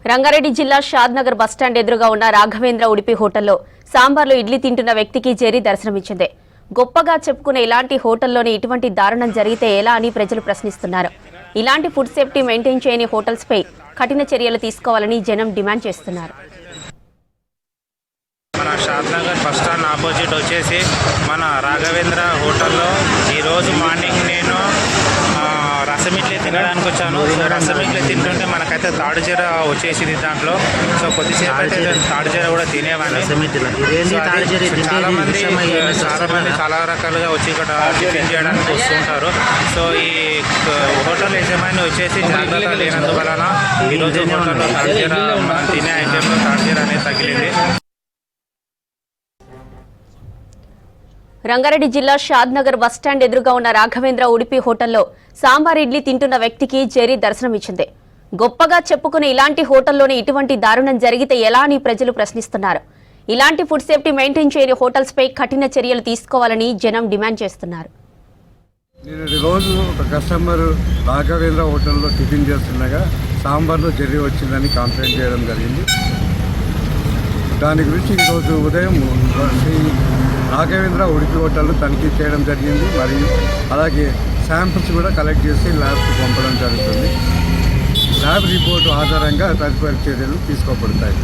రంగారెడ్డి జిల్లా షాద్నగర్ బస్టాండ్ ఎదురుగా ఉన్న రాఘవేంద్ర ఉడిపి హోటల్లో సాంబార్లో ఇడ్లీ తింటున్న వ్యక్తికి జెర్రీ దర్శనమిచ్చింది. గొప్పగా చెప్పుకునే ఇలాంటి హోటల్లోనే ఇటువంటి దారుణం జరిగితే ఎలా అని ప్రజలు ప్రశ్నిస్తున్నారు. ఇలాంటి ఫుడ్ సేఫ్టీ మెయింటైన్ చేయని హోటల్స్పై కఠిన చర్యలు తీసుకోవాలని జనం డిమాండ్ చేస్తున్నారు. మన షాద్నగర్ బస్టాండ్ ఆపోజిట్ వచ్చేసి మన రాఘవేంద్ర హోటల్లో ఈరోజు మార్నింగ్ నేను రసం ఇడ్లీ తినడానికి వచ్చాను. రసం ఇడ్లీ తింటుంటే మనకైతే తాడుజీర వచ్చేసింది దాంట్లో. సో కొద్దిసేపు అయితే తాడుజీర కూడా తినేవాడిని. చాలా మంది చాలా రకాలుగా వచ్చి ఇక్కడ టిఫిన్ చేయడానికి వస్తుంటారు. సో ఈ హోటల్ యజమాని వచ్చేసి జాగ్రత్త లేనందువలన ఈరోజు హోటల్లో తాడుజీర మనం తినే ఐటెంలో తాడుజీర అనేది తగిలింది. రంగారెడ్డి జిల్లా షాద్నగర్ బస్టాండ్ ఎదురుగా ఉన్న రాఘవేంద్ర ఉడిపి హోటల్లో సాంబార్ ఇడ్లీ తింటున్న వ్యక్తికి జెర్రీ దర్శనమిచ్చింది. గొప్పగా చెప్పుకునే ఇలాంటి హోటల్లోనే ఇటువంటి దారుణం జరిగితే ఎలా అని ప్రజలు ప్రశ్నిస్తున్నారు. ఇలాంటి ఫుడ్ సేఫ్టీ మెయింటైన్ చేయని హోటల్స్పై కఠిన చర్యలు తీసుకోవాలని జనం డిమాండ్ చేస్తున్నారు. నేను రోజు ఒక కస్టమర్ రాఘవేంద్ర హోటల్లో టిఫిన్ చేస్తుండగా సాంబార్లో జెర్రీ వచ్చిందని కంప్లైంట్ చేయడం జరిగింది. దాని గురించి ఈరోజు ఉదయం రాఘవేంద్ర ఉడిపి హోటల్లో తనిఖీ చేయడం జరిగింది. మరియు అలాగే శాంపిల్స్ కూడా కలెక్ట్ చేసి ల్యాబ్కి పంపడం జరుగుతుంది. ల్యాబ్ రిపోర్టు ఆధారంగా తదుపరి చర్యలు తీసుకోబడతాయి.